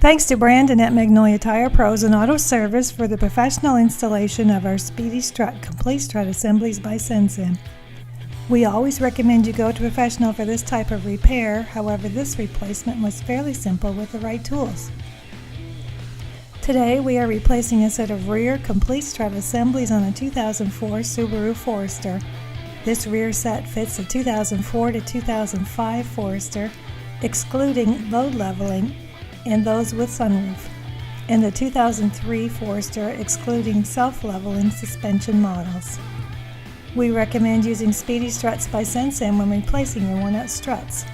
Thanks to Brandon at Magnolia Tire Pros and Auto Service for the professional installation of our Speedy Strut Complete Strut Assemblies by Sensen. We always recommend you go to a professional for this type of repair, however this replacement was fairly simple with the right tools. Today we are replacing a set of rear Complete Strut Assemblies on a 2004 Subaru Forester. This rear set fits the 2004 to 2005 Forester, excluding load leveling, and those with sunroof, and the 2003 Forester excluding self-leveling suspension models. We recommend using Speedy Struts by Sensen when replacing your worn-out struts.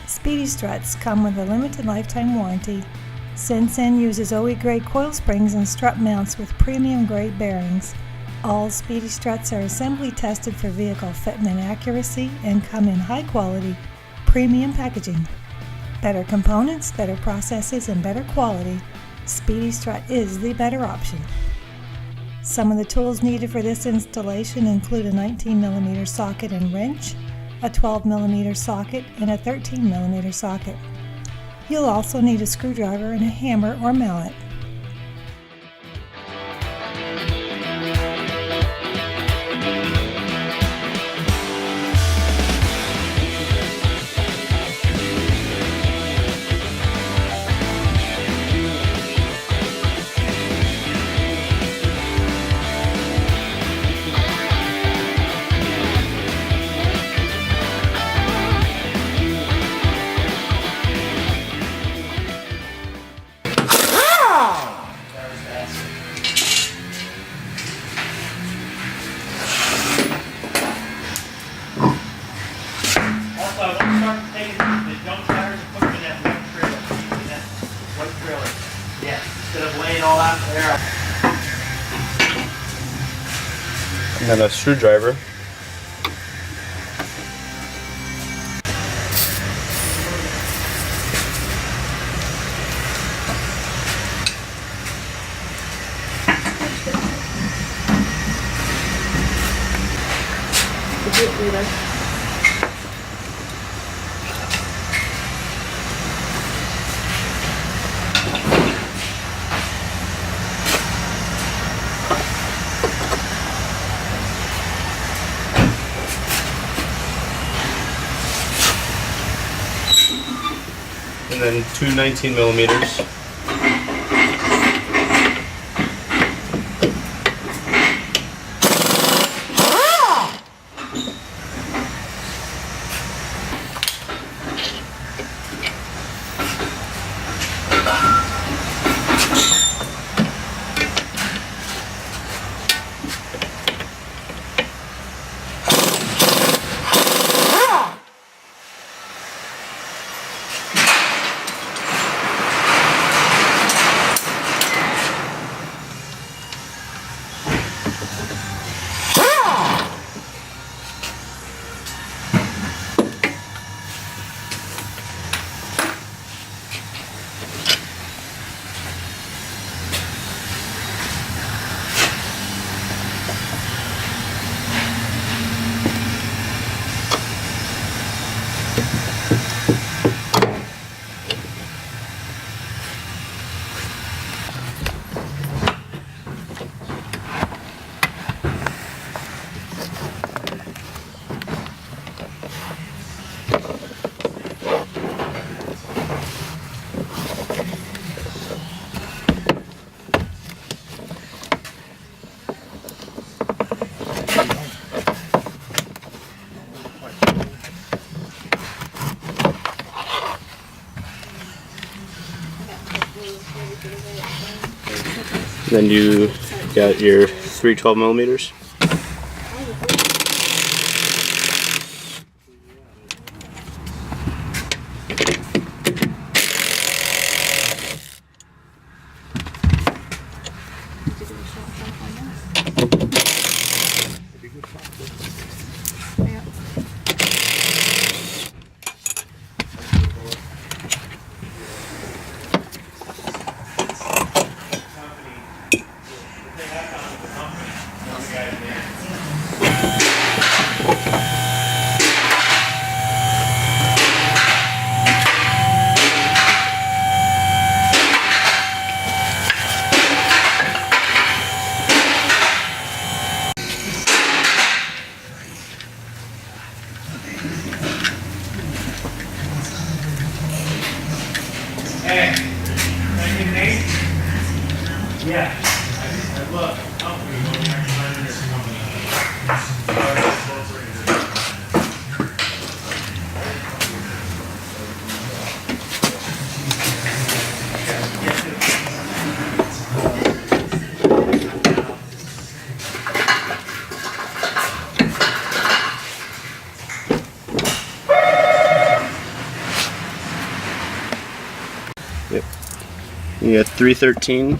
Speedy Struts come with a limited lifetime warranty. Sensen uses OE-grade coil springs and strut mounts with premium-grade bearings. All Speedy Struts are assembly tested for vehicle fitment accuracy and come in high-quality, premium packaging. Better components, better processes, and better quality, Speedy Strut is the better option. Some of the tools needed for this installation include a 19mm socket and wrench, a 12mm socket, and a 13mm socket. You'll also need a screwdriver and a hammer or mallet. And then a screwdriver. And then two 19mm. Then you got your three 12mm. You got 313.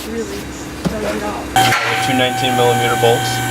Really throws it off. 219mm bolts.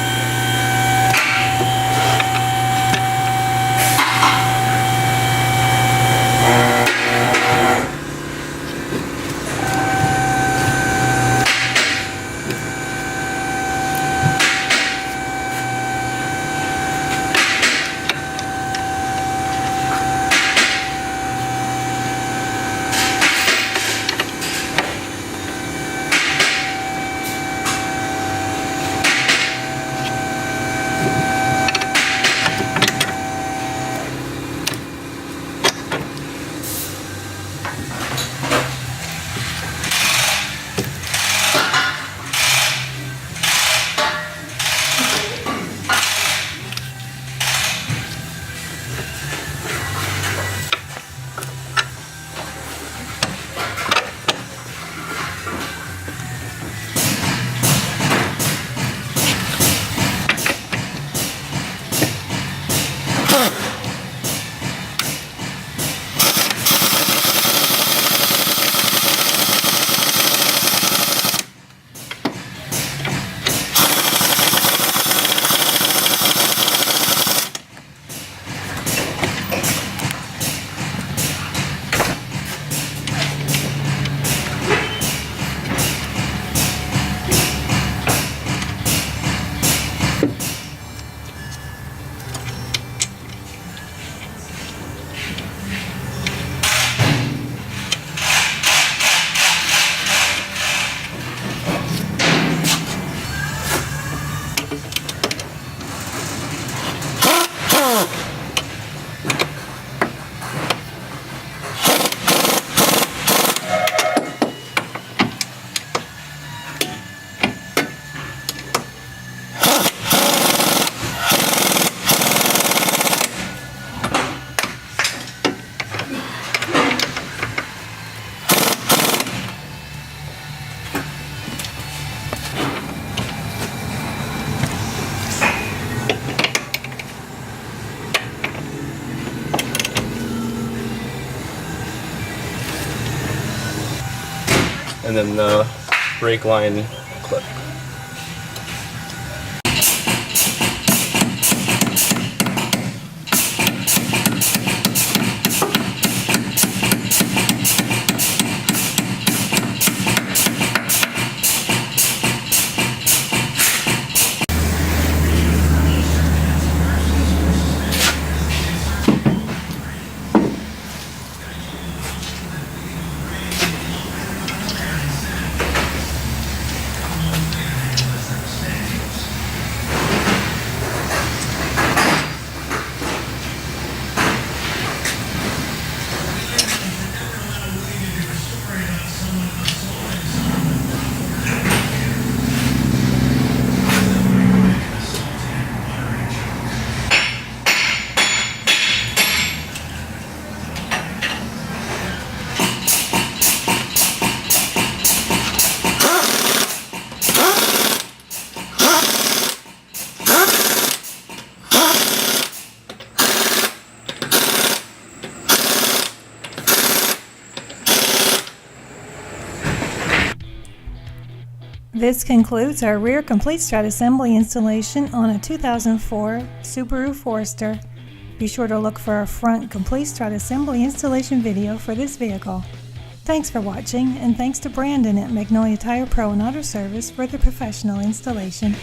And then the brake line clip. This concludes our rear complete strut assembly installation on a 2004 Subaru Forester. Be sure to look for our front complete strut assembly installation video for this vehicle. Thanks for watching, and thanks to Brandon at Magnolia Tire Pro and Auto Service for the professional installation.